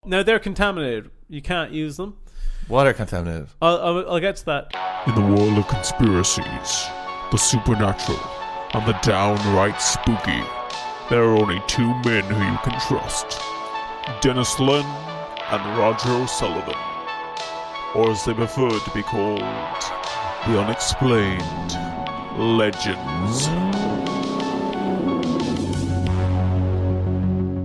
No, they're contaminated. You can't use them. Water contaminated. I'll get to that. In the world of conspiracies, the supernatural, and the downright spooky, there are only two men who you can trust. Denis Lynn and Roger O'Sullivan. Or as they prefer to be called, the Unexplained Legends.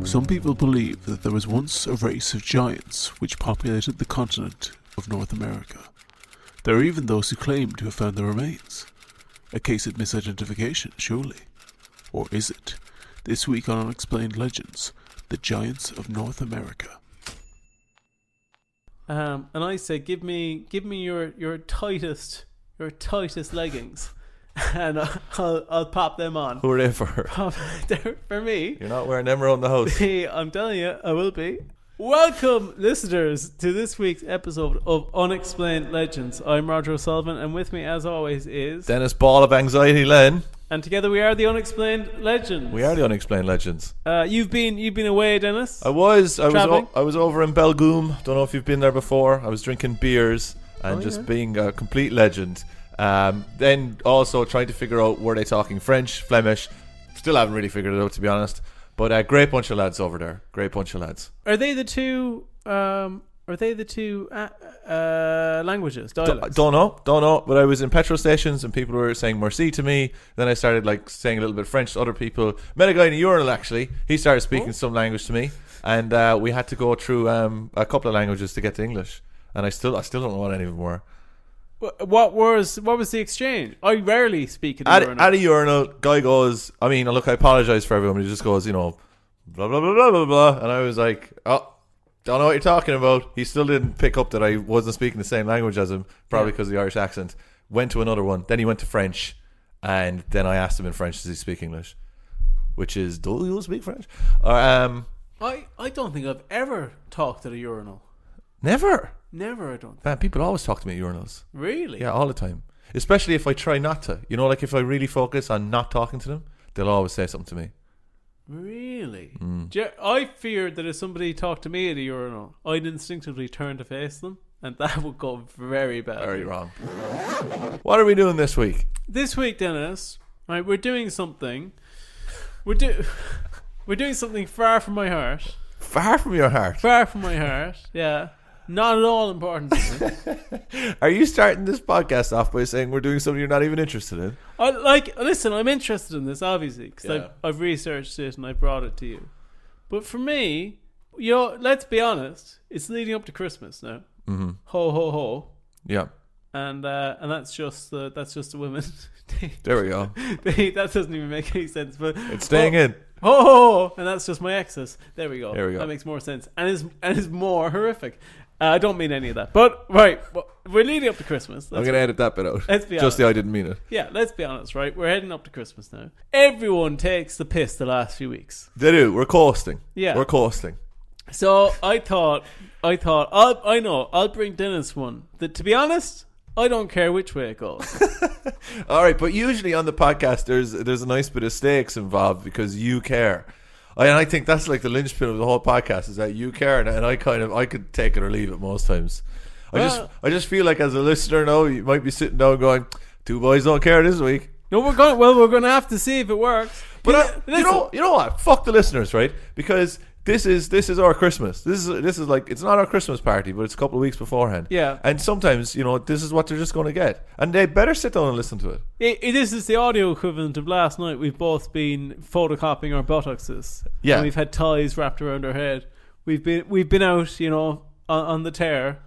Some people believe that there was once a race of giants which populated the continent of North America. There are even those who claim to have found the remains. A case of misidentification, surely. Or is it? This week on Unexplained Legends, the Giants of North America. And I say, give me your tightest leggings, and I'll pop them on. Who are they for? They're for me. You're not wearing them around the house. I'm telling you, I will be. Welcome, listeners, to this week's episode of Unexplained Legends. I'm Roger O'Sullivan, and with me, as always, is Dennis Ball of Anxiety Len. And together we are the Unexplained Legends. We are the Unexplained Legends. You've been away, Dennis. I was Traveling? I was over in Belgoom. Don't know if you've been there before. I was drinking beers and being a complete legend. Then also trying to figure out, were they talking French, Flemish? Still haven't really figured it out, to be honest. But a great bunch of lads over there. Great bunch of lads. Are they the two? Languages? Dialects? Don't know. But I was in petrol stations and people were saying merci to me. Then I started saying a little bit of French to other people. Met a guy in a urinal actually. He started speaking some language to me, and we had to go through a couple of languages to get to English. And I still don't know what any of them were. What was the exchange? I rarely speak at a urinal. Guy goes, I apologize for everyone. He just goes, blah blah blah blah blah blah. And I was like, oh, don't know what you're talking about. He still didn't pick up that I wasn't speaking the same language as him, probably because of the Irish accent. Went to another one. Then he went to French, and then I asked him in French, does he speak English? Which is, do you speak French? I don't think I've ever talked at a urinal. Never, I don't. Man, people always talk to me at urinals. Really? Yeah, all the time. Especially if I try not to. If I really focus on not talking to them, they'll always say something to me. Really? I feared that if somebody talked to me at a urinal, I'd instinctively turn to face them, and that would go very bad. Very wrong. What are we doing this week? This week, Dennis, right, we're doing something. We're doing something far from my heart. Far from your heart? Far from my heart, yeah. Not at all important to me. Are you starting this podcast off by saying we're doing something you're not even interested in? Listen, I'm interested in this, obviously, because I've researched it and I brought it to you. But for me, let's be honest, it's leading up to Christmas now. Mm-hmm. Ho, ho, ho. Yeah. And that's just the women. There we go. That doesn't even make any sense. But it's staying in. Oh, and that's just my exes. There we go. There we go. That makes more sense, and is more horrific. I don't mean any of that, but right, we're leading up to Christmas. I'm going to edit that bit out. Let's be honest. Just the I didn't mean it. Yeah, let's be honest, right? We're heading up to Christmas now. Everyone takes the piss the last few weeks. They do. We're coasting. Yeah, we're coasting. So I thought, I'll bring Dennis one. That, to be honest, I don't care which way it goes. All right, but usually on the podcast, there's a nice bit of stakes involved because you care. And I think that's like the linchpin of the whole podcast is that you care, and I could take it or leave it most times. I just feel like as a listener now, you might be sitting down going, two boys don't care this week. No, we're going to have to see if it works. But you know what? Fuck the listeners, right? Because this is our Christmas. This is like, it's not our Christmas party, but it's a couple of weeks beforehand. Yeah. And sometimes, this is what they're just going to get. And they better sit down and listen to it. This is the audio equivalent of last night. We've both been photocopying our buttocks. Yeah. And we've had ties wrapped around our head. We've been out, on the tear,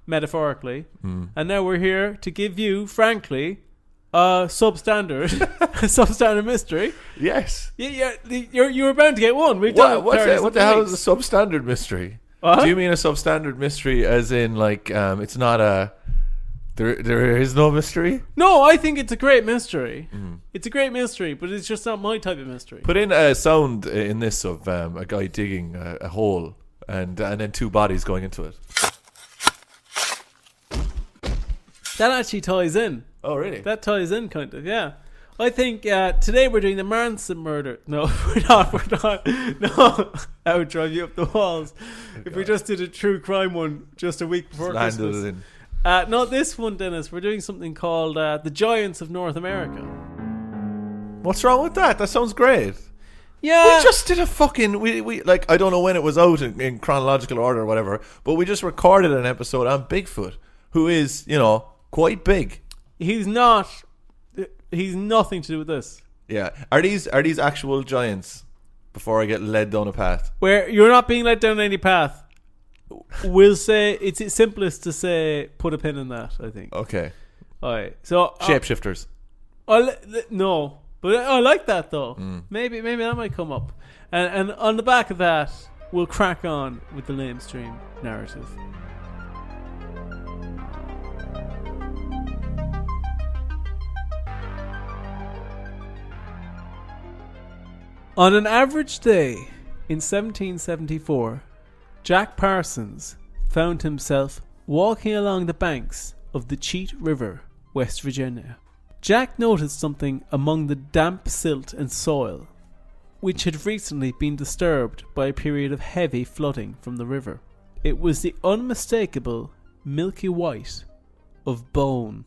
metaphorically. And now we're here to give you, frankly, substandard mystery. Yes. Yeah. You were bound to get one. What the hell is a substandard mystery? Do you mean a substandard mystery as in it's not a there is no mystery? No, I think it's a great mystery. It's a great mystery, but it's just not my type of mystery. Put in a sound in this of a guy digging a hole and then two bodies going into it. That actually ties in. Oh, really? That ties in, kind of, yeah. I think today we're doing the Manson murder. No, we're not. No, that would drive you up the walls. If we just did a true crime one just a week before Landed Christmas. it in. Not this one, Dennis. We're doing something called the Giants of North America. What's wrong with that? That sounds great. Yeah. We just did a fucking we like I don't know when it was out in chronological order or whatever, but we just recorded an episode on Bigfoot, who is, quite big. He's nothing to do with this. Yeah. Are these actual giants? Before I get led down a path. Where you're not being led down any path. We'll say it's simplest to say put a pin in that, I think. Okay. Alright. So Shapeshifters. No. But I like that though. Maybe that might come up. And on the back of that, we'll crack on with the lamestream narrative. On an average day in 1774, Jack Parsons found himself walking along the banks of the Cheat River, West Virginia. Jack noticed something among the damp silt and soil, which had recently been disturbed by a period of heavy flooding from the river. It was the unmistakable milky white of bone.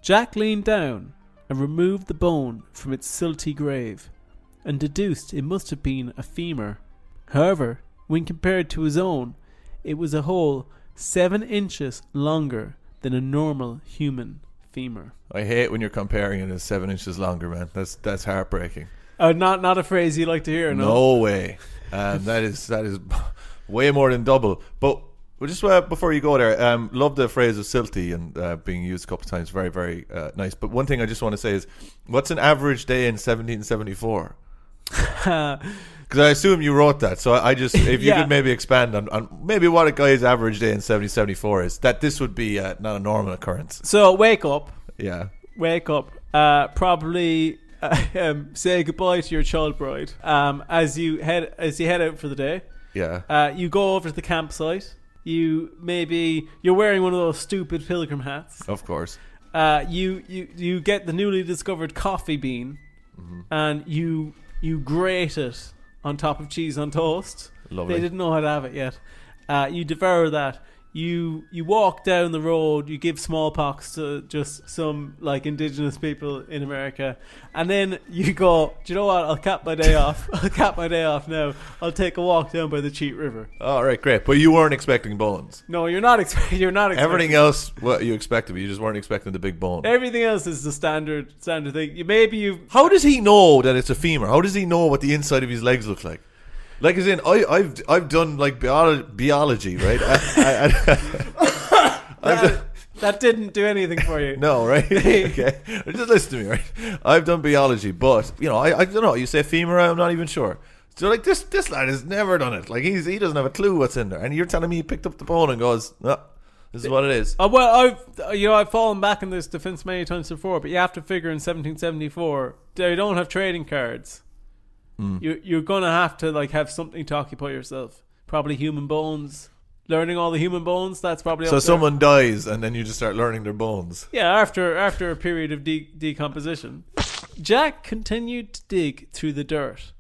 Jack leaned down and removed the bone from its silty grave, and deduced it must have been a femur. However, when compared to his own, it was a whole 7 inches longer than a normal human femur. I hate when you're comparing it as 7 inches longer, man. That's heartbreaking. Not a phrase you like to hear, no? No way. That is way more than double. But just before you go there, love the phrase of silty and being used a couple of times. Very, very nice. But one thing I just want to say is, what's an average day in 1774? Because I assume you wrote that, so I just, if you could maybe expand on maybe what a guy's average day in 1774 is, that this would be not a normal occurrence. So wake up, probably say goodbye to your child bride as you head out for the day. Yeah. You go over to the campsite. You're wearing one of those stupid pilgrim hats. Of course. You get the newly discovered coffee bean, and you grate it on top of cheese on toast. Lovely. They didn't know how to have it yet. You devour that. You walk down the road. You give smallpox to just some indigenous people in America, and then you go, do you know what? I'll cap my day off. Now. I'll take a walk down by the Cheat River. All right, great. But you weren't expecting bones. No, you're not expecting. Everything else, what you expected, but you just weren't expecting the big bone. Everything else is the standard thing. How does he know that it's a femur? How does he know what the inside of his legs look like? Like, as in, I've done biology, right? That didn't do anything for you. No, right? Okay, just listen to me, right? I've done biology, but I don't know. You say femur, I'm not even sure. So this lad has never done it. Like he doesn't have a clue what's in there, and you're telling me he picked up the bone and goes, "No, this is what it is." Well, I've fallen back in this defense many times before, but you have to figure in 1774 they don't have trading cards. You're gonna have to have something to occupy yourself. Probably human bones. Learning all the human bones. That's probably so. Up Someone dies, and then you just start learning their bones. Yeah, after a period of decomposition. Jack continued to dig through the dirt,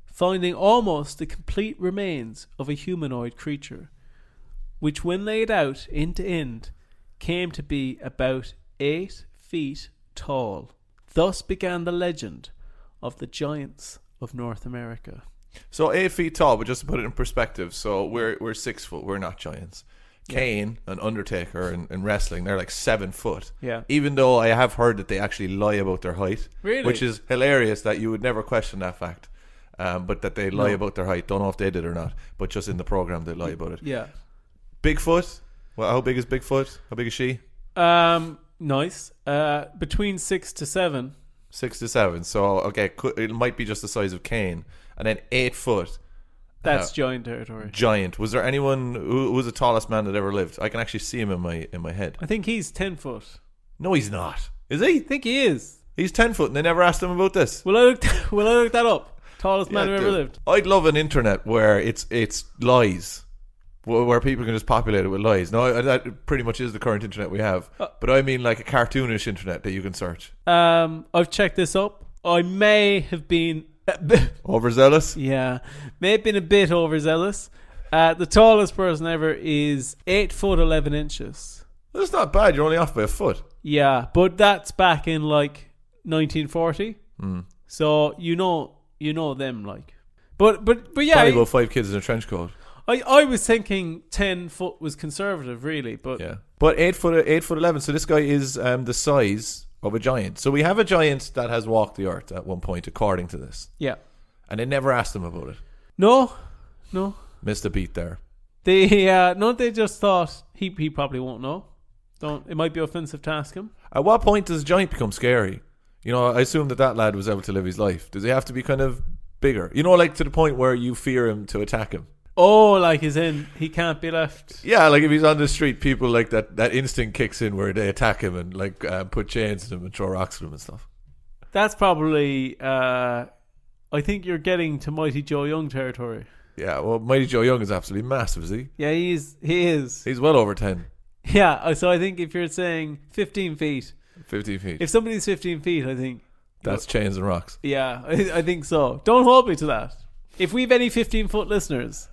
finding almost the complete remains of a humanoid creature, which, when laid out end to end, came to be about 8 feet tall. Thus began the legend of the Giants of North America. So 8 feet tall, but just to put it in perspective, so we're 6 foot. We're not giants. Kane and Undertaker and wrestling, they're 7 foot. Yeah. Even though I have heard that they actually lie about their height, really, which is hilarious that you would never question that fact. But that they lie about their height. Don't know if they did or not, but just in the program they lie about it. Yeah. Bigfoot. Well, how big is Bigfoot? How big is she? Nice. Between 6 to 7. 6 to 7. So okay, it might be just the size of Kane, and then 8 foot. That's giant territory. Giant. Was there anyone who was the tallest man that ever lived? I can actually see him in my head. I think he's 10 foot. No, he's not. Is he? I think he is. He's 10 foot, and they never asked him about this. Will I look that up? Tallest man who ever lived. I'd love an internet where it's lies. Where people can just populate it with lies. No, that pretty much is the current internet we have. But I mean a cartoonish internet that you can search. I've checked this up. I may have been Overzealous? yeah, may have been a bit overzealous. The tallest person ever is 8 foot 11 inches. That's not bad. You're only off by a foot. Yeah, but that's back in like 1940. So you know them like. But yeah, Probably about 5 kids in a trench coat. I was thinking 10 foot was conservative, really, but Yeah, but 8 foot 11. So this guy is the size of a giant. So we have a giant that has walked the earth at one point, according to this. yeah, And they never asked him about it. no, Missed a beat there. they they just thought he probably won't know. It might be offensive to ask him. At what point does a giant become scary? You know, I assume that lad was able to live his life. Does he have to be kind of bigger? You know, like to the point where you fear him to attack him. Oh, like as in he can't be left. Yeah, like if he's on the street, people like that instinct kicks in where they attack him and like put chains on him and throw rocks at him and stuff. That's probably. I think you're getting to Mighty Joe Young territory. Yeah, well, Mighty Joe Young is absolutely massive, is he? Yeah, he is. He's well over 10. Yeah, so I think if you're saying 15 feet, 15 feet. if somebody's 15 feet, I think That's chains and rocks. yeah, I think so. Don't hold me to that. If we've any 15-foot listeners,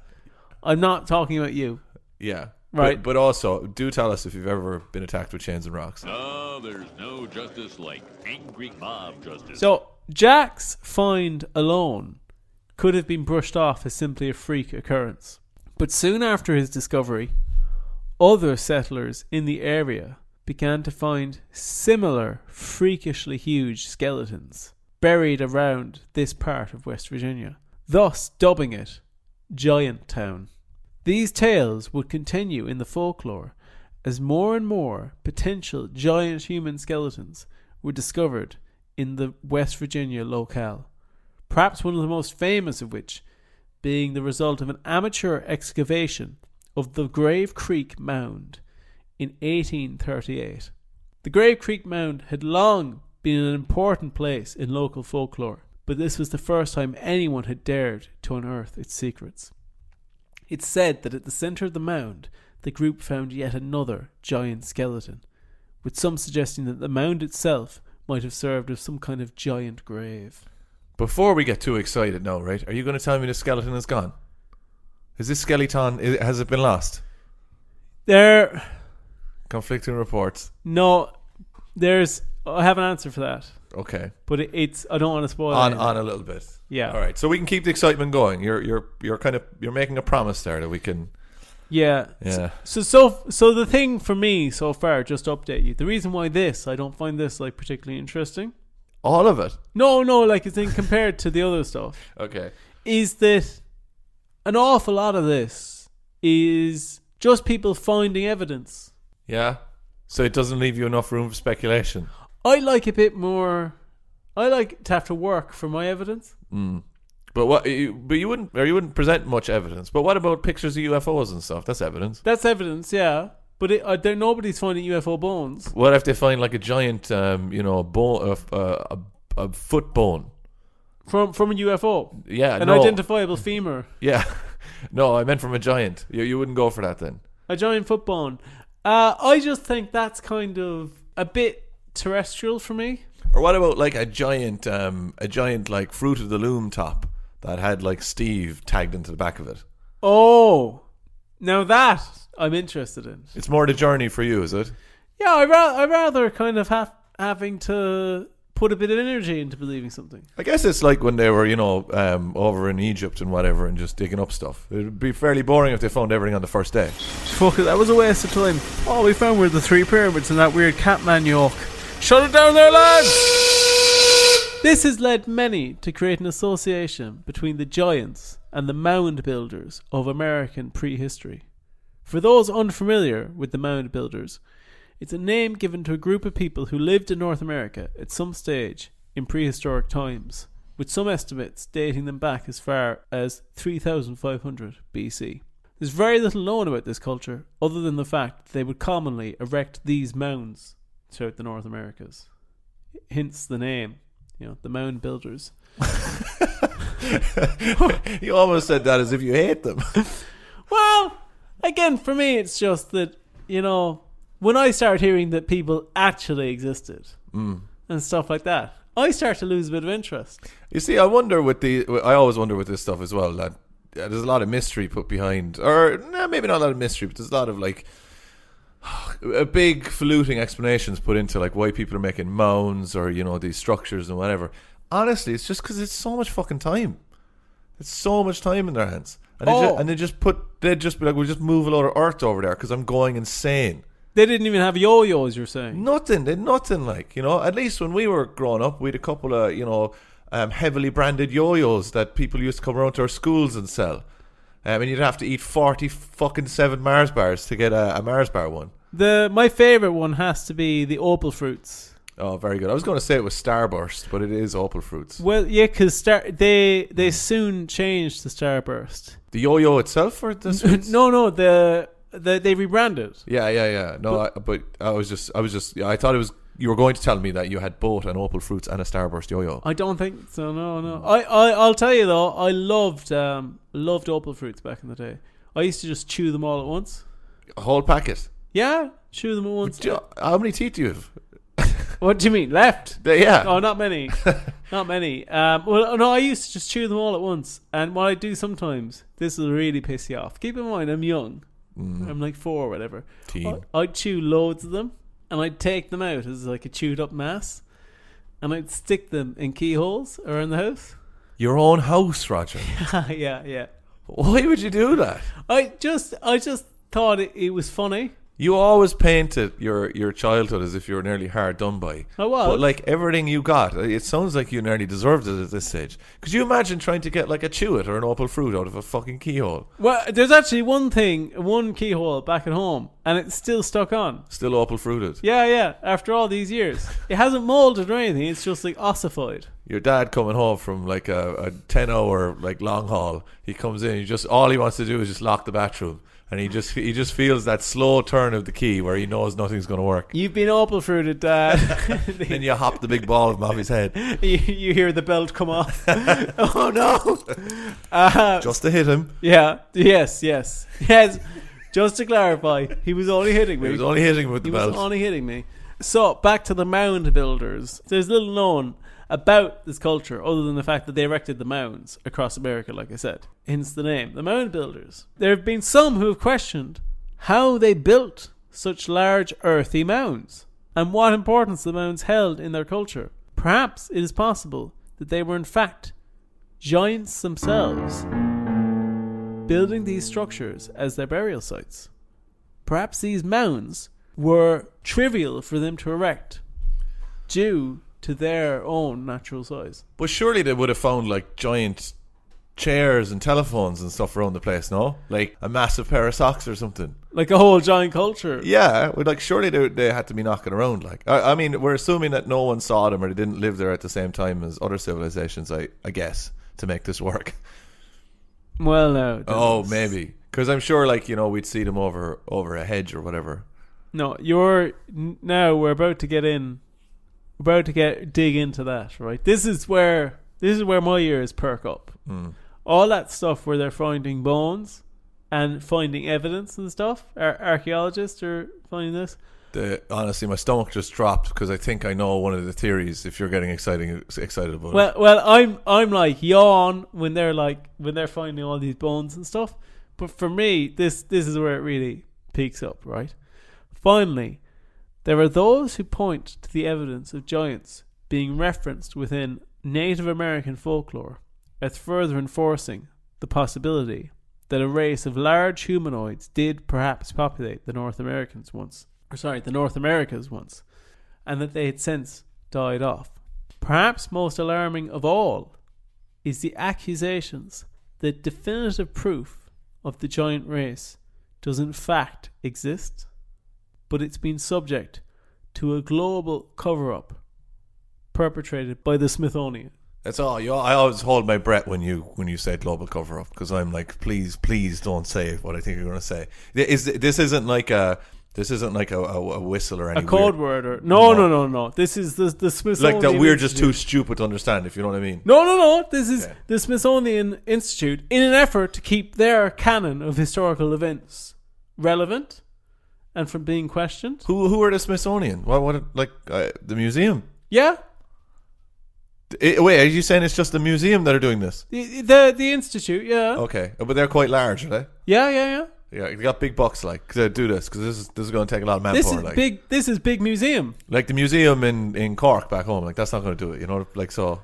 I'm not talking about you. Yeah. Right. But also, do tell us if you've ever been attacked with chains and rocks. No, there's no justice like angry mob justice. So Jack's find alone could have been brushed off as simply a freak occurrence. But soon after his discovery, other settlers in the area began to find similar freakishly huge skeletons buried around this part of West Virginia, thus dubbing it Giant Town. These tales would continue in the folklore as more and more potential giant human skeletons were discovered in the West Virginia locale, perhaps one of the most famous of which being the result of an amateur excavation of the Grave Creek Mound in 1838. The Grave Creek Mound had long been an important place in local folklore, but this was the first time anyone had dared to unearth its secrets. It's said that at the centre of the mound, the group found yet another giant skeleton, with some suggesting that the mound itself might have served as some kind of giant grave. Before we get too excited now, right? Are you going to tell me the skeleton is gone? Is this skeleton, has it been lost? There... Conflicting reports. No, I have an answer for that. Okay. But it's I don't want to spoil On anything. a little bit. Yeah. All right. So we can keep the excitement going. You're making a promise there that we can. Yeah. Yeah. So the thing for me so far, just to update you, the reason why I don't find this like particularly interesting. All of it. No, like it's in compared to the other stuff. Okay. Is that an awful lot of this is just people finding evidence. Yeah. So it doesn't leave you enough room for speculation. I like a bit more. I like to have to work for my evidence. But you wouldn't present much evidence. But what about pictures of UFOs and stuff? That's evidence. That's evidence, yeah. But nobody's finding UFO bones. What if they find like a giant, bone, a foot bone From a UFO? Yeah, An no. identifiable femur. Yeah, no, I meant from a giant. You wouldn't go for that then. A giant foot bone. I just think that's kind of a bit terrestrial for me. Or what about like a giant like Fruit of the Loom top that had like Steve tagged into the back of it? Oh, now that I'm interested in. It's more the journey for you, is it? Yeah, I rather kind of having to put a bit of energy into believing something. I guess it's like when they were, over in Egypt and whatever and just digging up stuff. It would be fairly boring if they found everything on the first day. Fuck it, that was a waste of time. All we found were the 3 pyramids and that weird Catman yoke. Shut it down there, lads! This has led many to create an association between the giants and the mound builders of American prehistory. For those unfamiliar with the mound builders, it's a name given to a group of people who lived in North America at some stage in prehistoric times, with some estimates dating them back as far as 3500 BC. There's very little known about this culture other than the fact that they would commonly erect these mounds throughout the North Americas. Hence the name, the mound builders. You almost said that as if you hate them. Well, again, for me, it's just that, when I start hearing that people actually existed and stuff like that, I start to lose a bit of interest. You see, I always wonder with this stuff as well, that there's a lot of mystery put behind, or maybe not a lot of mystery, but there's a lot of like big faluting explanations put into like why people are making mounds or, you know, these structures and whatever. Honestly, it's just because it's so much fucking time. It's so much time in their hands. And they'd just be like, we'll just move a load of earth over there because I'm going insane. They didn't even have yo-yos, you're saying? Nothing. They had nothing, like, you know. At least when we were growing up, we had a couple of, you know, heavily branded yo-yos that people used to come around to our schools and sell. And you'd have to eat 47 Mars bars to get a Mars bar one. My favourite one has to be the Opal Fruits. Oh, very good. I was going to say it was Starburst, but it is Opal Fruits. Well, yeah, because they soon changed to Starburst. The yo-yo itself, or the sweets? No, they rebranded. Yeah. No, but I thought it was, you were going to tell me that you had both an Opal Fruits and a Starburst yo-yo. I don't think so. No. I'll tell you though, I loved Opal Fruits back in the day. I used to just chew them all at once. A whole packet. Yeah, chew them at once. How many teeth do you have? What do you mean? Left? Yeah. Oh, not many. Not many. Well, no, I used to just chew them all at once. And what I do sometimes, this will really piss you off. Keep in mind, I'm young. I'm like 4 or whatever. I'd chew loads of them, and I'd take them out as like a chewed up mass, and I'd stick them in keyholes around the house. Your own house, Roger. Yeah. Why would you do that? I just thought it was funny. You always painted your childhood as if you were nearly hard done by. I was. But like everything you got, it sounds like you nearly deserved it at this stage. Could you imagine trying to get like a Chewit or an Opal Fruit out of a fucking keyhole? Well, there's actually one keyhole back at home, and it's still stuck on. Still Opal Fruited? Yeah, after all these years. It hasn't moulded or anything, it's just like ossified. Your dad coming home from like a 10-hour like long haul, he comes in, all he wants to do is just lock the bathroom. And he just feels that slow turn of the key where he knows nothing's going to work. You've been Opal Fruited, Dad. Then you hop the big ball of him off his head. You hear the belt come off. Oh no! Just to hit him. Yeah. Yes. Just to clarify, he was only hitting me. He was only hitting with the belt. He was only hitting me. So back to the mound builders. There's little known about this culture other than the fact that they erected the mounds across America, like I said. Hence the name, the mound builders. There have been some who have questioned how they built such large earthy mounds and what importance the mounds held in their culture. Perhaps it is possible that they were in fact giants themselves, building these structures as their burial sites. Perhaps these mounds were trivial for them to erect due to their own natural size. But surely they would have found like giant chairs and telephones and stuff around the place, no? Like a massive pair of socks or something. Like a whole giant culture. Yeah, like surely they had to be knocking around. Like I mean, we're assuming that no one saw them or they didn't live there at the same time as other civilizations, I guess, to make this work. Well, no. Oh, maybe. Because I'm sure, like, you know, we'd see them over a hedge or whatever. No, we're about to get in. We're about to dig into that, right? This is where my ears perk up. All that stuff where they're finding bones and finding evidence and stuff. Archaeologists are finding this. Honestly, my stomach just dropped because I think I know one of the theories. If you're getting excited about it. Well, I'm like yawn when they're finding all these bones and stuff. But for me, this is where it really peaks up, right? Finally, there are those who point to the evidence of giants being referenced within Native American folklore as further enforcing the possibility that a race of large humanoids did perhaps populate the North Americas once, and that they had since died off. Perhaps most alarming of all is the accusations that definitive proof of the giant race does in fact exist, but it's been subject to a global cover-up perpetrated by the Smithsonian. That's all. I always hold my breath when you say global cover-up because I'm like, please don't say what I think you're going to say. This isn't like a whistle or any a code word or no. This is the Smithsonian. Like that we're Institute. just too stupid to understand. If you know what I mean. No. This is the Smithsonian Institute in an effort to keep their canon of historical events relevant and from being questioned. Who are the Smithsonian? What the museum? Yeah. Wait, are you saying it's just the museum that are doing this? The institute, yeah. Okay, but they're quite large, are they? Yeah. Yeah, they got big bucks, like, to do this, because this is going to take a lot of manpower. This is big museum. Like the museum in Cork back home, like, that's not going to do it, you know, like, so.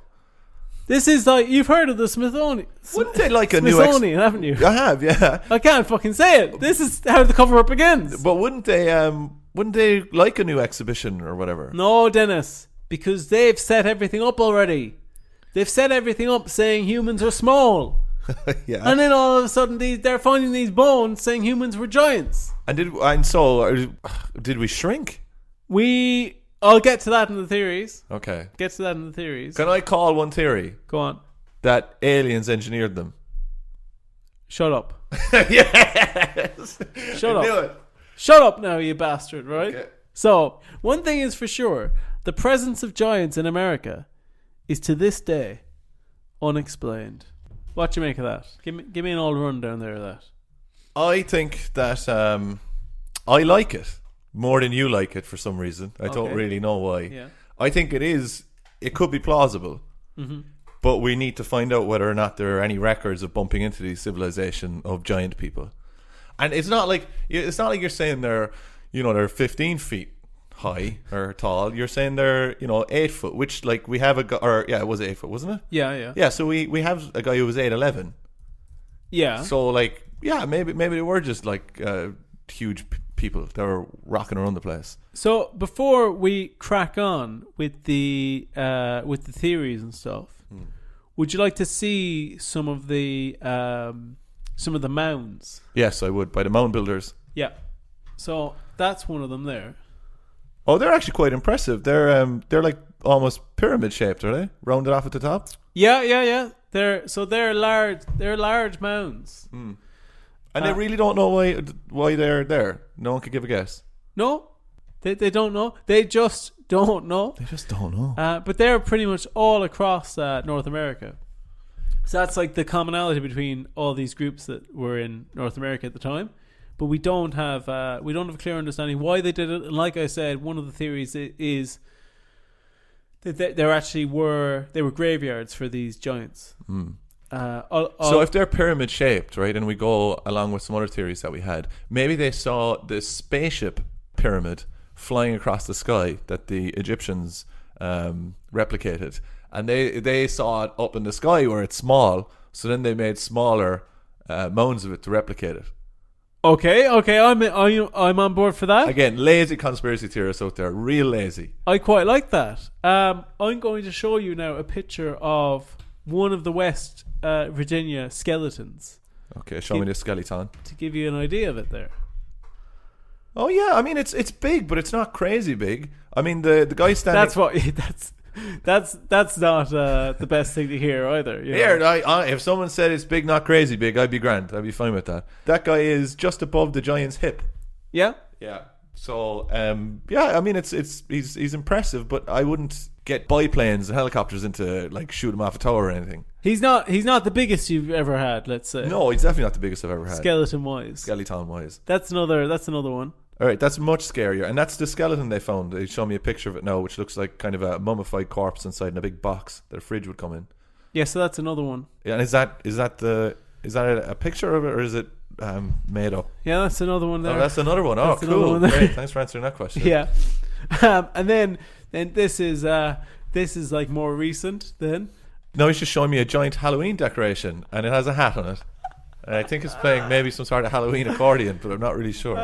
This is like, you've heard of the Smithsonian. Wouldn't they like a new Smithsonian, haven't you? I have, yeah. I can't fucking say it. This is how the cover up begins. But wouldn't they like a new exhibition or whatever? No, Dennis, because they've set everything up already. They've set everything up saying humans are small. Yeah. And then all of a sudden they're finding these bones saying humans were giants. And did we shrink? I'll get to that in the theories. Okay. Get to that in the theories. Can I call one theory? Go on. That aliens engineered them. Shut up. Yes. Shut I up. knew it. Shut up now, you bastard, right? Okay. So, one thing is for sure. The presence of giants in America is to this day unexplained. What do you make of that? Give me an old rundown there of that. I think that I like it more than you like it for some reason. I don't really know why. Yeah. I think it could be plausible. Mm-hmm. But we need to find out whether or not there are any records of bumping into the civilization of giant people. And it's not like you're saying they're 15 feet high or tall. You're saying they're 8 foot, which like we have a guy, or yeah, it was 8 foot, wasn't it? Yeah. So we have a guy who was 8'11". Yeah. So like maybe they were just like huge people that were rocking around the place. So before we crack on with the theories and stuff, would you like to see some of the mounds? Yes, I would, by the mound builders. Yeah. So that's one of them there. Oh, they're actually quite impressive. They're like almost pyramid shaped, are they? Rounded off at the top. Yeah. They're large. They're large mounds. And they really don't know why they're there. No one could give a guess. No, they don't know. They just don't know. They just don't know. But they're pretty much all across North America. So that's like the commonality between all these groups that were in North America at the time. But we don't have a clear understanding why they did it. And like I said, one of the theories is that they were graveyards for these giants. So if they're pyramid shaped, right, and we go along with some other theories that we had, maybe they saw this spaceship pyramid flying across the sky that the Egyptians replicated, and they saw it up in the sky where it's small. So then they made smaller mounds of it to replicate it. Okay, I'm on board for that. Again, lazy conspiracy theorists out there, real lazy. I quite like that. I'm going to show you now a picture of one of the West Virginia skeletons. Okay, show me this skeleton to give you an idea of it there. Oh yeah, I mean it's big, but it's not crazy big. I mean the guy standing. That's not the best thing to hear either. Here, if someone said it's big, not crazy big, I'd be grand. I'd be fine with that. That guy is just above the giant's hip. Yeah. Yeah. So I mean he's impressive, but I wouldn't get biplanes and helicopters in to like shoot him off a tower or anything. He's not the biggest you've ever had, let's say. No, he's definitely not the biggest I've ever had. Skeleton wise. That's another one. Alright, that's much scarier. And that's the skeleton they found. They show me a picture of it now, which looks like kind of a mummified corpse inside in a big box that a fridge would come in. Yeah, so that's another one. Yeah, and is that a picture of it, or is it made up? Yeah, that's another one there. Oh, that's another one. Oh, cool. Great. Thanks for answering that question. Yeah. And then this is like more recent then. No, he's just showing me a giant Halloween decoration, and it has a hat on it. And I think it's playing maybe some sort of Halloween accordion, but I'm not really sure.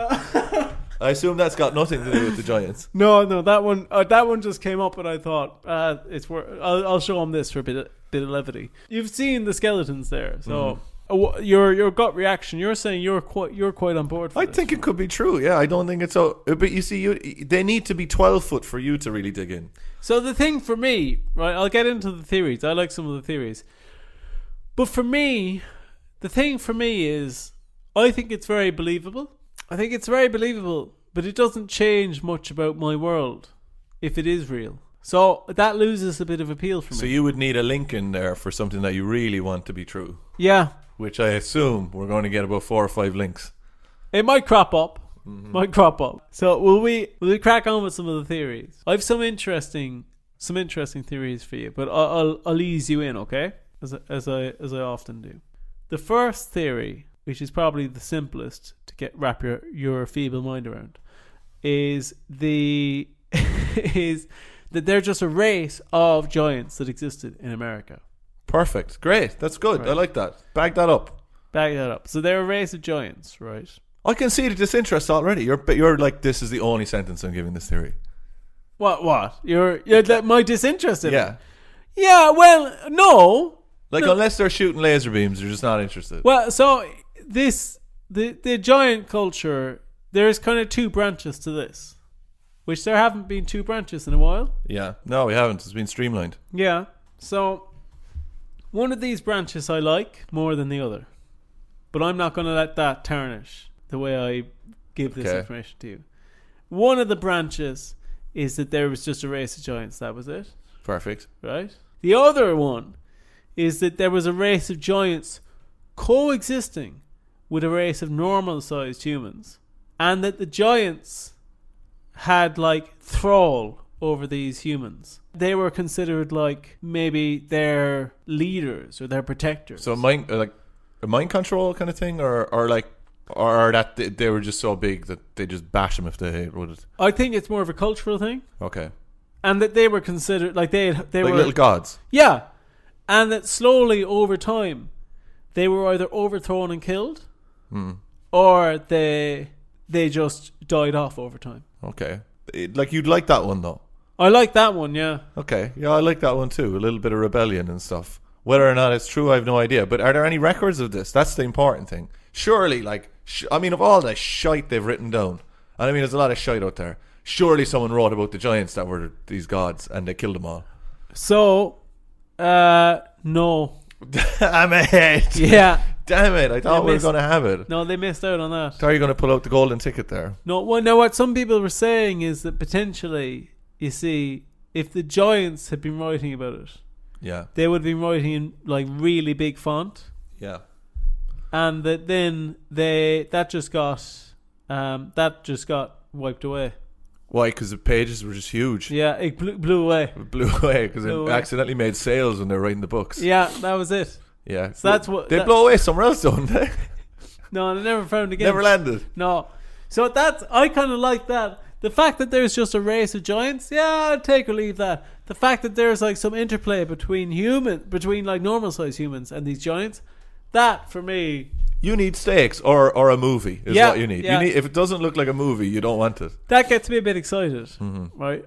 I assume that's got nothing to do with the giants. No, that one just came up, and I thought it's worth. I'll show him this for a bit of levity. You've seen the skeletons there, so your gut reaction. You're saying you're quite on board. I think it could be true. Yeah, I don't think it's so. But you see, they need to be 12 foot for you to really dig in. So the thing for me, right? I'll get into the theories. I like some of the theories, but for me, the thing for me is, I think it's very believable. But it doesn't change much about my world if it is real. So that loses a bit of appeal for me. So you would need a link in there for something that you really want to be true. Yeah. Which I assume we're going to get about 4 or 5 links. It might crop up. So will we crack on with some of the theories? I have some interesting some interesting theories for you, but I'll ease you in, okay? As I often do. The first theory, which is probably the simplest to wrap your feeble mind around, is is that they're just a race of giants that existed in America. Perfect. Great. That's good. Right. I like that. Back that up. So they're a race of giants, right? I can see the disinterest already. You're like, this is the only sentence I'm giving this theory. What? You're my disinterest in it? Yeah. Yeah, well, no. Like, unless they're shooting laser beams, you're just not interested. Well, so the giant culture, there's kind of two branches to this, which there haven't been two branches in a while. Yeah. No, we haven't. It's been streamlined. Yeah. So one of these branches I like more than the other, but I'm not going to let that tarnish the way I give this information to you. One of the branches is that there was just a race of giants. That was it. Perfect. Right? The other one is that there was a race of giants coexisting with a race of normal-sized humans, and that the giants had like thrall over these humans. They were considered like maybe their leaders or their protectors. So a mind control kind of thing, or that they were just so big that they just bash them if they would it. I think it's more of a cultural thing. Okay. And that they were considered like they like were little gods. Yeah. And that slowly over time they were either overthrown and killed, or they just died off over time. Okay. Like, you'd like that one though. I like that one, yeah. Okay. Yeah, I like that one too. A little bit of rebellion and stuff. Whether or not it's true, I have no idea. But are there any records of this? That's the important thing. Surely, like, of all the shite they've written down, and I mean, there's a lot of shite out there. Surely someone wrote about the giants that were these gods and they killed them all. So, no. Damn it. Yeah. Damn it. I thought we were going to have it. No, they missed out on that. Thought you were going to pull out the golden ticket there. No, well, now what some people were saying is that potentially, you see, if the giants had been writing about it, yeah, they would have been writing in like really big font. Yeah. And that then that just got wiped away. Why? Because the pages were just huge. Yeah, it blew away. It blew away because it accidentally made sales when they were writing the books. Yeah, that was it. Yeah. So that's what they blow away somewhere else, don't they? No, they never found again. Never landed. No. So I kind of like that. The fact that there's just a race of giants, yeah, I'd take or leave that. The fact that there's like some interplay between like normal sized humans and these giants, that for me, you need stakes or a movie is what you need. Yeah. You need. If it doesn't look like a movie, you don't want it. That gets me a bit excited, right?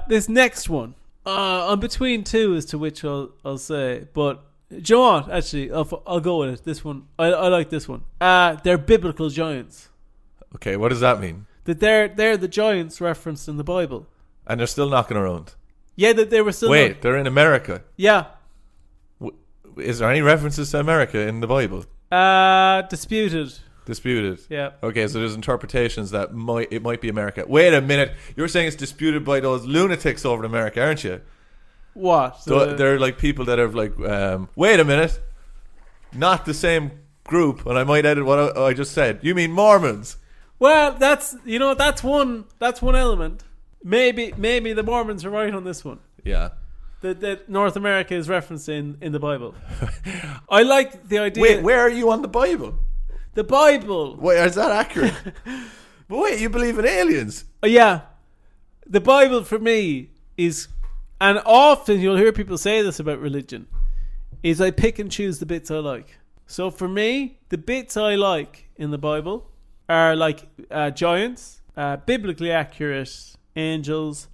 This next one, I'm between two as to which I'll say, but do you know what? Actually, I'll go with it. This one, I like this one. They're biblical giants. Okay, what does that mean? That they're the giants referenced in the Bible, and they're still knocking around. Yeah, that they were still. Wait, they're in America. Yeah. Is there any references to America in the Bible? Disputed. Yeah. Okay, so there's interpretations that it might be America. Wait a minute, you're saying it's disputed by those lunatics over in America, aren't you? What? So they're like people that have like. Wait a minute, not the same group, and I might edit what I just said. You mean Mormons? Well, that's one element. Maybe the Mormons are right on this one. Yeah. That North America is referenced in the Bible. I like the idea. Wait, where are you on the Bible? The Bible. Wait, is that accurate? But wait, you believe in aliens? Yeah. The Bible for me is, and often you'll hear people say this about religion, is I pick and choose the bits I like. So for me, the bits I like in the Bible are like giants, biblically accurate angels,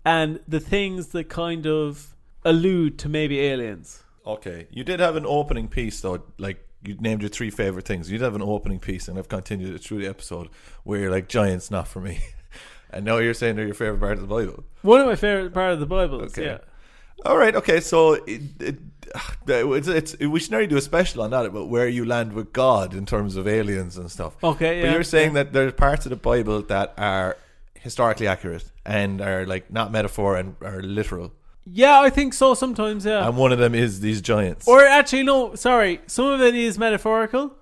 and the things that kind of allude to maybe aliens. Okay. You did have an opening piece, though. Like, you named your 3 favorite things. You did have an opening piece, and I've continued it through the episode, where you're like, giants, not for me. And now you're saying they're your favorite part of the Bible. One of my favorite part of the Bible. Okay. Yeah. All right. Okay. So we should nearly do a special on that about where you land with God in terms of aliens and stuff. Okay. Yeah. But you're saying that there's parts of the Bible that are historically accurate and are like not metaphor and are literal. Yeah, I think so sometimes, yeah. And one of them is these giants. Or actually, no, sorry. Some of it is metaphorical.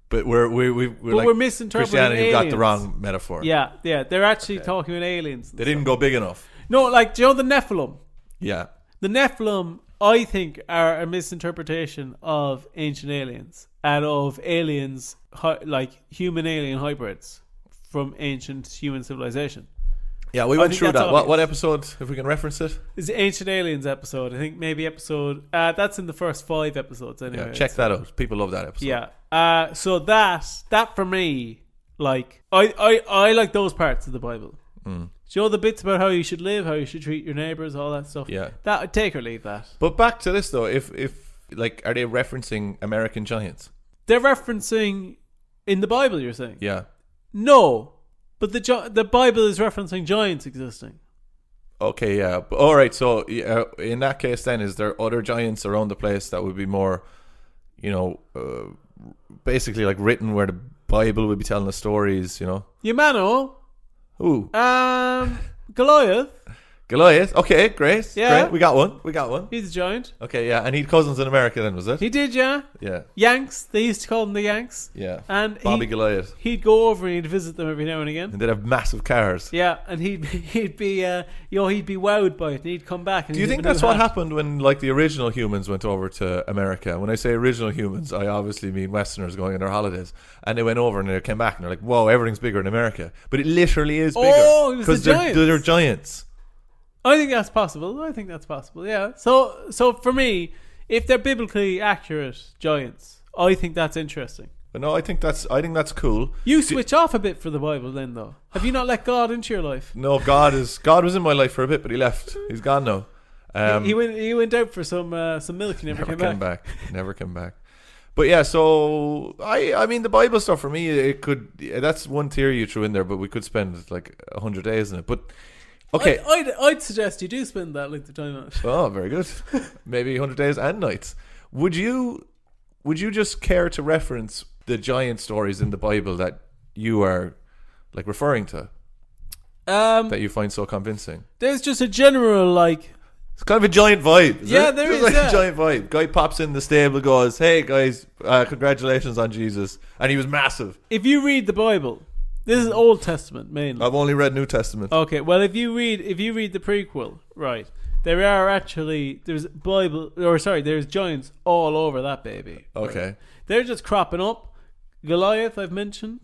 But we're like misinterpreting Christianity aliens. got the wrong metaphor. Yeah. They're actually talking about aliens. They didn't go big enough. No, like, do you know the Nephilim? Yeah. The Nephilim, I think, are a misinterpretation of ancient aliens and of aliens, like human alien hybrids from ancient human civilization. Yeah, we I went think through that's that. obvious. What episode, if we can reference it? It's the Ancient Aliens episode. I think maybe episode... that's in the first 5 episodes anyway. Yeah, check that out. People love that episode. Yeah. So that for me, like, I like those parts of the Bible. Mm. Do you know the bits about how you should live, how you should treat your neighbours, all that stuff? Yeah. That, take or leave that. But back to this, though. If like, are they referencing American giants? They're referencing... In the Bible, you're saying? Yeah. No. But the Bible is referencing giants existing. Okay, yeah. But, all right, so in that case then, is there other giants around the place that would be more, basically like written where the Bible would be telling the stories, Humano. Ooh. Goliath. Goliath. Okay, great. Yeah. Great. We got one. He's a giant. Okay, yeah. And he had cousins in America then, was it? He did, yeah. Yeah. Yanks. They used to call them the Yanks. Yeah. And Bobby Goliath. He'd go over and he'd visit them every now and again. And they'd have massive cars. Yeah, and he'd be he'd be wowed by it, and he'd come back. And Do you think that's what happened when, like, the original humans went over to America? When I say original humans, I obviously mean Westerners going on their holidays. And they went over and they came back and they're like, whoa, everything's bigger in America. But it literally is bigger. Oh, it was the giants. They're giants. I think that's possible. Yeah. So for me, if they're biblically accurate giants, I think that's interesting. But no, I think that's cool. You switch off a bit for the Bible, then, though. Have you not let God into your life? No, God was in my life for a bit, but he left. He's gone now. He went out for some milk. He never came back. Never came back. But yeah, so I mean the Bible stuff for me, that's one theory you threw in there, but we could spend like 100 days in it. But okay, I'd suggest you do spend that length of time on it. Oh, very good. Maybe 100 days and nights. Would you just care to reference the giant stories in the Bible that you are like referring to? That you find so convincing? There's just a general, like, it's kind of a giant vibe. Yeah, there is. Like a giant vibe. Guy pops in the stable, goes, "Hey guys, congratulations on Jesus," and he was massive. If you read the Bible, this is Old Testament mainly. I've only read New Testament. Okay, well, if you read the prequel, right, there's giants all over that baby. Okay, right? They're just cropping up. Goliath, I've mentioned,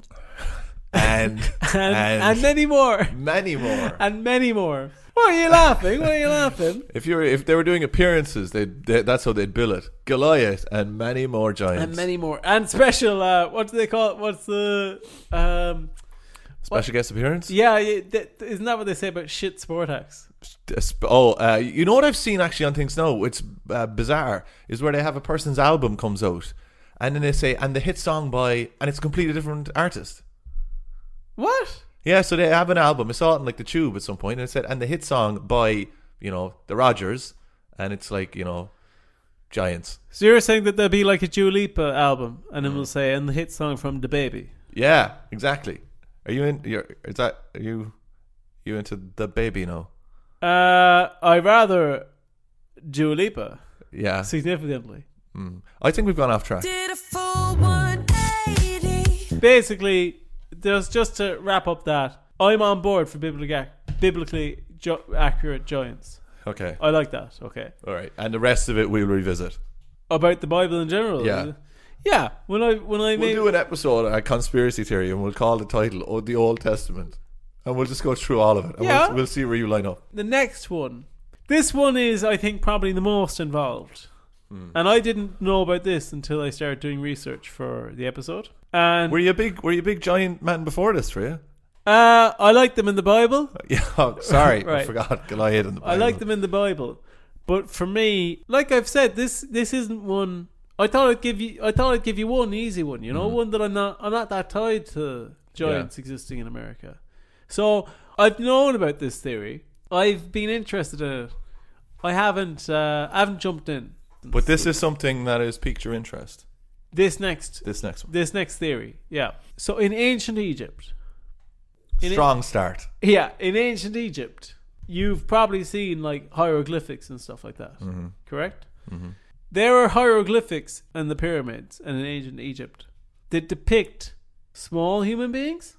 and many more, and many more. Why are you laughing? If they were doing appearances, that's how they'd bill it. Goliath and many more giants. And special. What do they call it? What's the special guest appearance? Yeah, isn't that what they say about shit sport acts? You know what I've seen actually on things now? It's bizarre. Is where they have a person's album comes out, and then they say, and the hit song by, and it's a completely different artist. What? Yeah, so they have an album. I saw it in like the Tube at some point, and it said, and the hit song by, the Rodgers, and it's like, giants. So you're saying that there'll be like a Dua Lipa album, and then we'll say, and the hit song from the baby. Yeah, exactly. Are you into the baby now? I rather Dua Lipa. Yeah, significantly. I think we've gone off track. Did a full 180. Basically, just to wrap up that, I'm on board for biblically accurate giants. Okay. I like that. Okay. All right. And the rest of it we'll revisit. About the Bible in general? Yeah. Yeah. We'll do an episode, a conspiracy theory, and we'll call the title The Old Testament. And we'll just go through all of it. And yeah. we'll see where you line up. The next one. This one is, I think, probably the most involved. And I didn't know about this until I started doing research for the episode. And were you a big giant man before this, for you? I like them in the Bible. Yeah, sorry, right. I forgot Goliath in the Bible. I like them in the Bible, but for me, like I've said, this isn't one. I thought I'd give you one easy one, one that I'm not that tied to giants existing in America. So I've known about this theory. I've been interested in it. I haven't jumped in. But this is something that has piqued your interest. This next theory, yeah. So in ancient Egypt, strong start. Yeah, in ancient Egypt, you've probably seen like hieroglyphics and stuff like that. Mm-hmm. Correct? Mm-hmm. There are hieroglyphics in the pyramids and in ancient Egypt that depict small human beings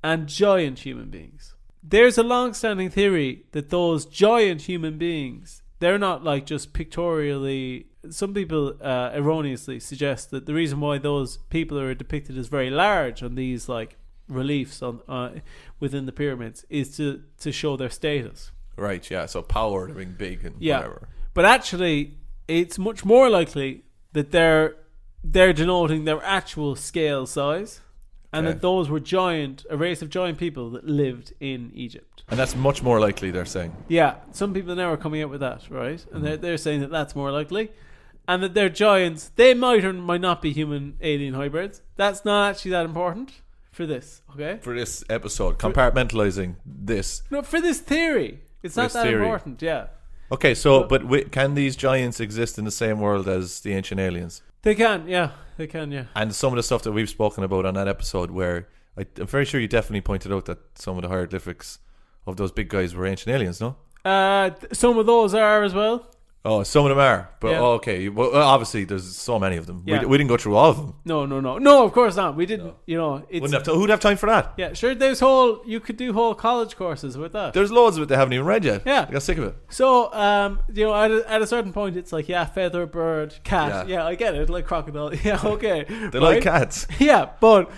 and giant human beings. there's a long-standing theory that those giant human beings, they're not like just pictorially. Some people erroneously suggest that the reason why those people are depicted as very large on these like reliefs on within the pyramids is to show their status. Right, yeah. So power, being big and whatever. But actually, it's much more likely that they're denoting their actual scale size, and that those were a race of giant people that lived in Egypt. And that's much more likely, they're saying. Yeah, some people now are coming out with that, right? And they're saying that that's more likely. And that they're giants. They might or might not be human-alien hybrids. That's not actually that important for this, okay? For this episode, compartmentalizing this. No, for this theory. It's not that important, yeah. Okay, so, but can these giants exist in the same world as the ancient aliens? They can, yeah. They can, yeah. And some of the stuff that we've spoken about on that episode where I'm very sure you definitely pointed out that some of the hieroglyphics of those big guys were ancient aliens, no? Some of those are as well. Oh, some of them are. But Yeah. okay. Well, obviously, there's so many of them. Yeah. We didn't go through all of them. No, of course not. We didn't, it's... Who'd have time for that? Yeah, sure, you could do whole college courses with that. There's loads of it they haven't even read yet. Yeah. I got sick of it. So, at a certain point, it's like, feather, bird, cat. Yeah, I get it, like crocodile. Yeah, okay. They like cats. Yeah, but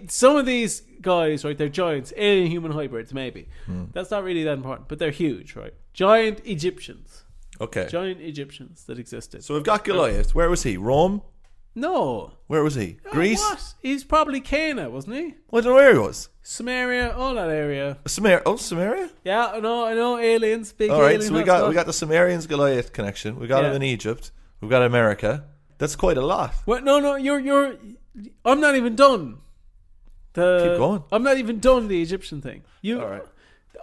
some of these guys, right, they're giants, alien human hybrids, maybe. That's not really that important, but they're huge, right? Giant Egyptians. Okay. Giant Egyptians that existed. So we've got Goliath. Where was he? Rome? No. Where was he? Greece? What? He's probably Cana, wasn't he? I don't know where he was. Samaria, all that area. Samaria? Yeah, I know, aliens, big All right, alien so we got the Sumerians Goliath connection. We got him in Egypt. We've got America. That's quite a lot. What? No, you're. I'm not even done. Keep going. I'm not even done the Egyptian thing. All right.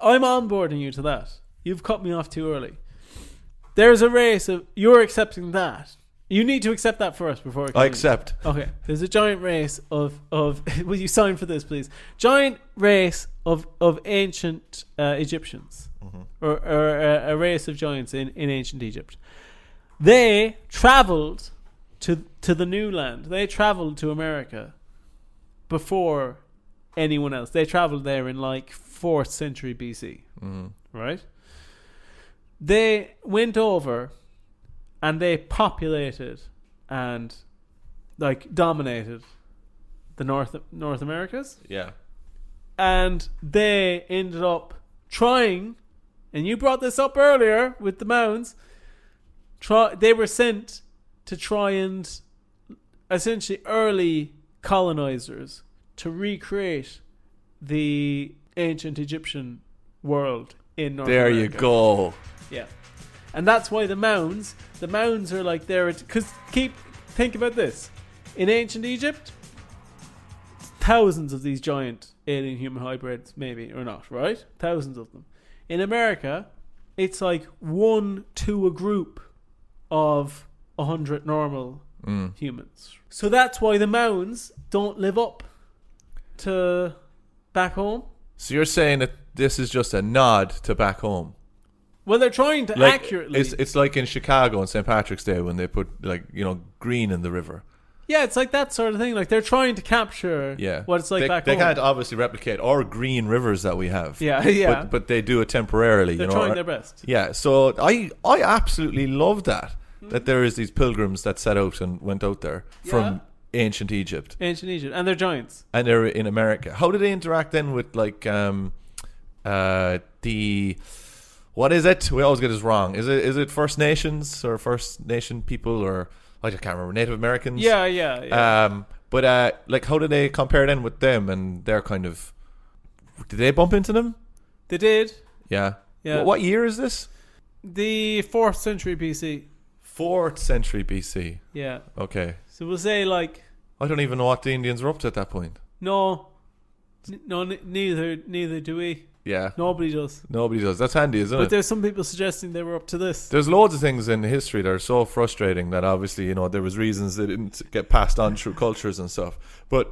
I'm onboarding you to that. You've cut me off too early. There's a race of... You're accepting that. You need to accept that first before I accept. Okay. There's a giant race of will you sign for this, please? Giant race of ancient Egyptians. Or a race of giants in ancient Egypt. They traveled to the new land. They traveled to America before anyone else. They traveled there in like 4th century BC. Right? They went over and they populated and like dominated the North Americas. Yeah. And they ended up trying, and you brought this up earlier with the mounds, they were sent to try and essentially early colonizers to recreate the ancient Egyptian world in North America. There you go. Yeah. And that's why the mounds are like there, because think about this. In ancient Egypt, thousands of these giant alien human hybrids, maybe, or not, right? Thousands of them. In America, it's like 1 to a group of 100 normal humans. So that's why the mounds don't live up to back home. So you're saying that this is just a nod to back home? Well, they're trying to accurately... It's like in Chicago on St. Patrick's Day when they put green in the river. Yeah, it's like that sort of thing. Like they're trying to capture what it's like back home. They can't obviously replicate our green rivers that we have. Yeah. But they do it temporarily. They're trying their best. Yeah, so I absolutely love that there is these pilgrims that set out and went out there from ancient Egypt. Ancient Egypt. And they're giants. And they're in America. How do they interact then with like the... What is it? We always get this wrong. Is it First Nations or First Nation people or I can't remember, Native Americans? Yeah. But like how do they compare then with them and their kind of... Did they bump into them? They did. Yeah. Yeah. What year is this? The 4th century BC. 4th century BC. Yeah. Okay. So we'll say like... I don't even know what the Indians were up to at that point. No, neither do we. Yeah. Nobody does. That's handy, isn't it? But there's some people suggesting they were up to this. There's loads of things in history that are so frustrating that obviously, there was reasons they didn't get passed on through cultures and stuff. But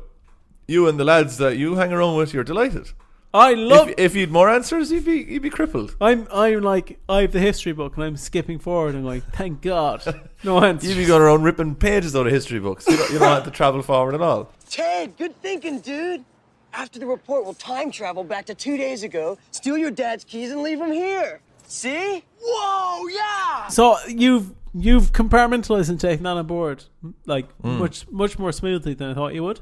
you and the lads that you hang around with, you're delighted. I love... If you'd more answers, you'd be crippled. I'm like, I have the history book and I'm skipping forward and going, thank God. No answers. You'd be going around ripping pages out of history books. You don't have to travel forward at all. Ted, good thinking, dude. After the report, we'll time travel back to 2 days ago, steal your dad's keys, and leave them here. See? Whoa, yeah! So you've compartmentalized and taken that on board like much more smoothly than I thought you would.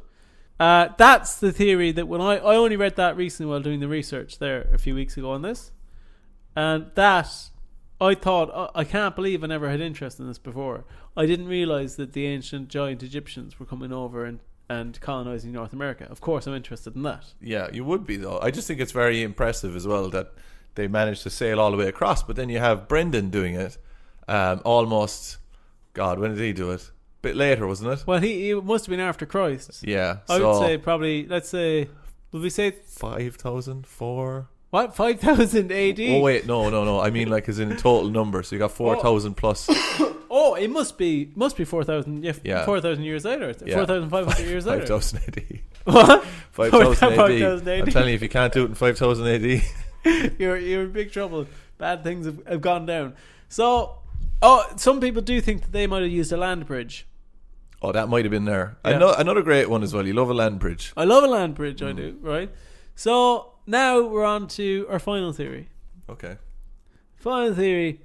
That's the theory that when I only read that recently while doing the research there a few weeks ago on this, and that I thought I can't believe I never had interest in this before. I didn't realize that the ancient giant Egyptians were coming over and colonizing North America. Of course, I'm interested in that. Yeah, you would be though. I just think it's very impressive as well that they managed to sail all the way across. But then you have Brendan doing it, almost. God, when did he do it? A bit later, wasn't it? Well, he must have been after Christ. Yeah, I would say probably. Let's say, would we say 5,004? What, 5,000 AD? Oh wait, no. I mean, like, as in total number. So you got 4,000 plus. Oh, it must be 4,000. Yeah, 4,000 years later. Yeah. 4,500 years later. 5,000 AD. What? 5,000 AD. 5,000 AD. I'm telling you, if you can't do it in 5,000 AD, you're in big trouble. Bad things have gone down. So, some people do think that they might have used a land bridge. Oh, that might have been there. Yeah. Another great one as well. You love a land bridge. I love a land bridge, I do, right? So, now we're on to our final theory. Okay. Final theory.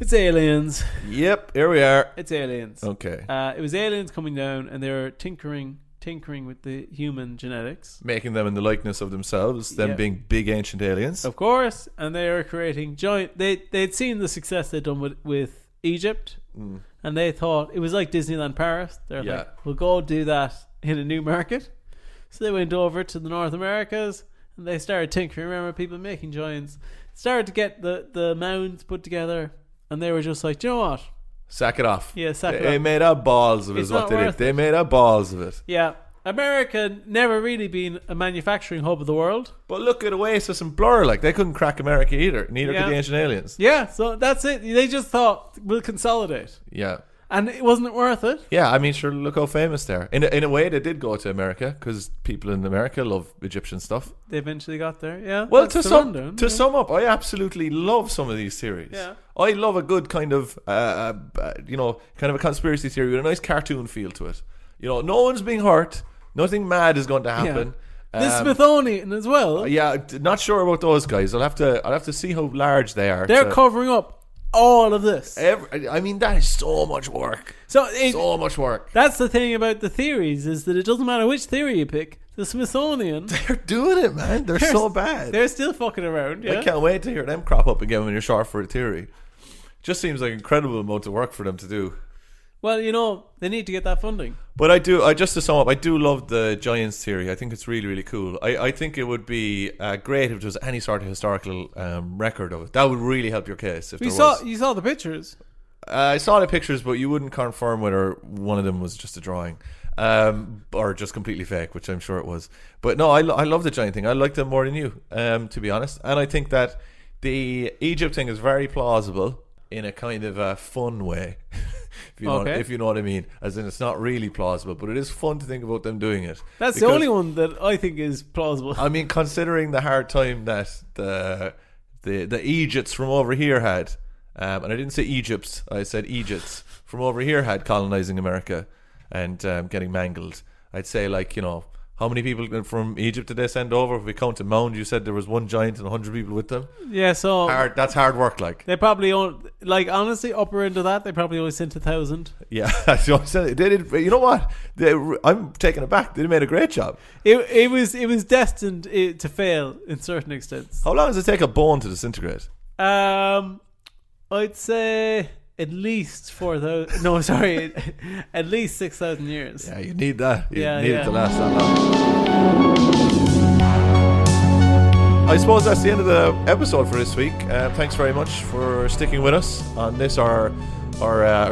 It's aliens. Yep, here we are. It's aliens. Okay. It was aliens coming down, and they were tinkering with the human genetics. Making them in the likeness of themselves, them being big ancient aliens. Of course, and they were creating giant... They'd seen the success they'd done with Egypt, and they thought... It was like Disneyland Paris. They're like, we'll go do that in a new market. So they went over to the North Americas, and they started tinkering around with people making giants. Started to get the mounds put together, and they were just like, do you know what? Sack it off. Yeah, sack it off. They made up balls of it, It's is what not they did. worth They it. made up balls of it. Yeah. America never really been a manufacturing hub of the world. But look at Oasis and Blur, like, they couldn't crack America either. Neither Yeah. could the ancient aliens. Yeah, so that's it. They just thought, we'll consolidate. Yeah. And it wasn't worth it. Yeah, I mean, sure, look how famous they are. In a way, they did go to America, because people in America love Egyptian stuff. They eventually got there, yeah. Well, That's the rundown, to yeah. sum up, I absolutely love some of these theories. Yeah. I love a good kind of, kind of a conspiracy theory with a nice cartoon feel to it. You know, no one's being hurt. Nothing mad is going to happen. The Smithsonian as well. Not sure about those guys. I'll have to see how large they are. They're covering up all of this. I mean, that is so much work. So much work. That's the thing about the theories, is that it doesn't matter which theory you pick. The Smithsonian, They're doing it, man. They're so bad. They're still fucking around. Yeah. I can't wait to hear them crop up again when you're short for a theory. Just seems like incredible amount of work for them to do. Well, you know, they need to get that funding. But just to sum up, I do love the Giants theory. I think it's really, really cool. I think it would be great if there was any sort of historical record of it. That would really help your case. If You there was. saw the pictures. I saw the pictures, but you wouldn't confirm whether one of them was just a drawing or just completely fake, which I'm sure it was. But no, I love the giant thing. I like them more than you, to be honest. And I think that the Egypt thing is very plausible in a kind of a fun way. If you know what I mean. As in, it's not really plausible, but it is fun to think about them doing it. That's the only one that I think is plausible. I mean, considering the hard time that the Egypts from over here had, and I didn't say Egypts, I said Egypts from over here had colonizing America and getting mangled. I'd say, like, you know, how many people from Egypt did they send over? If we count a mound, you said there was one giant and 100 people with them. Yeah, so that's hard work. Like, they probably honestly, upper end of that, they probably only sent 1,000. Yeah, that's what I said. They did. You know what? I'm taking it back. They made a great job. It was destined to fail in certain extents. How long does it take a bone to disintegrate? I'd say at least 4,000. No, sorry, at least 6,000 years. Yeah, you need that. You need yeah. it to last that long. I suppose that's the end of the episode for this week. Thanks very much for sticking with us on this our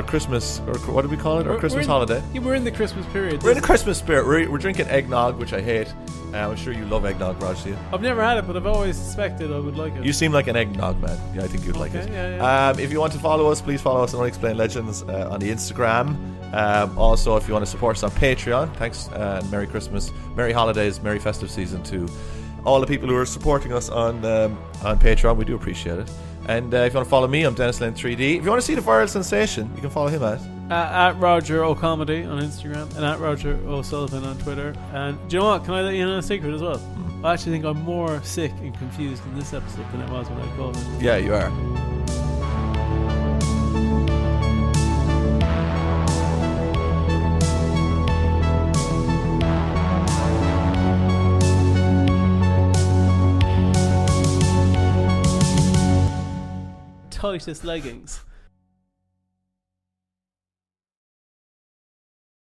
Christmas, or what do we call it? Our Christmas holiday. Yeah, we're in the Christmas period. We're in the Christmas spirit. We're drinking eggnog, which I hate. I'm sure you love eggnog, Raj, do you? I've never had it, but I've always suspected I would like it. You seem like an eggnog man. Yeah, I think you'd like it. Yeah. If you want to follow us, please follow us on Unexplained Legends on the Instagram. Also, if you want to support us on Patreon, thanks, and Merry Christmas, Merry Holidays, Merry Festive Season to all the people who are supporting us on Patreon. We do appreciate it. And if you want to follow me, I'm Denis Lane 3D. If you want to see the viral sensation, you can follow him at At Roger O'Comedy on Instagram and at Roger O'Sullivan on Twitter. And do you know what? Can I let you in on a secret as well? I actually think I'm more sick and confused in this episode than I was when I called it. Yeah, you are. Tightest leggings.